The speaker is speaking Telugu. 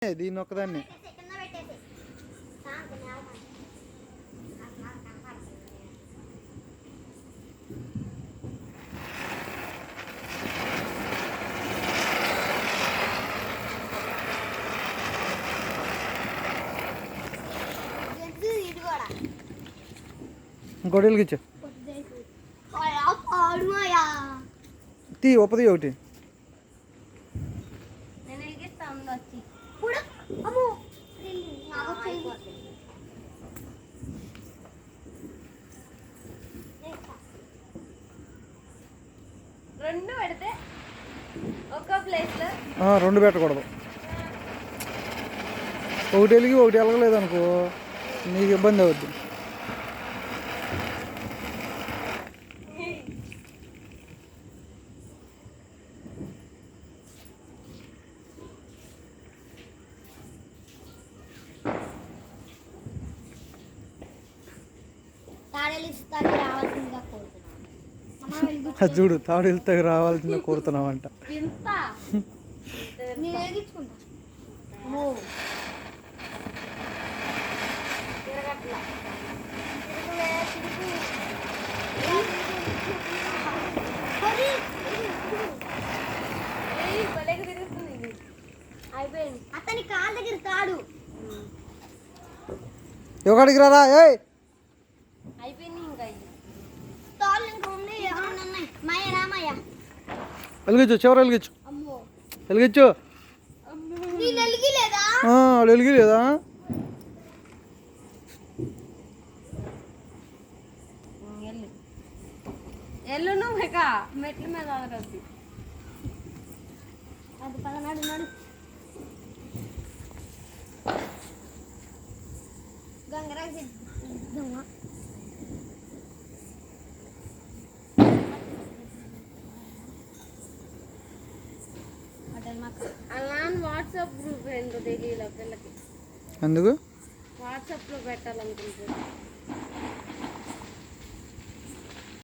దీన్ని ఒక్కదాన్ని ఇంకోటి వెలిగించు తీ ఒప్పది ఒకటి రెండు పెట్టకూడదు ఒకటి వెలిగి ఒకటి వెలగలేదు అనుకో నీకు ఇబ్బంది అవుద్ది చూడు తాడేళ్ళతో రావాల్సిందిగా కోరుతున్నావంట అతని కాళ్ళ దగ్గర తాడు ఎవరికి రారా అయిపోయింది ఇంకా తాళ్ళు ఇంకా ఉన్నాయి ఎవరన్నా ఉన్నాయి మాయ రామయ్య వెలిగించు చివరి వెలిగించు వెలిగించు వెలిగిలేదా ఎల్లు నువ్వు మెట్ల మీద అది పదనాడు నాడు గంగరాజు అలా వాట్సాప్ గ్రూప్ ఏంటో తెలియదు పిల్లకి ఎందుకు వాట్సాప్లో పెట్టాలనుకుంటున్నాను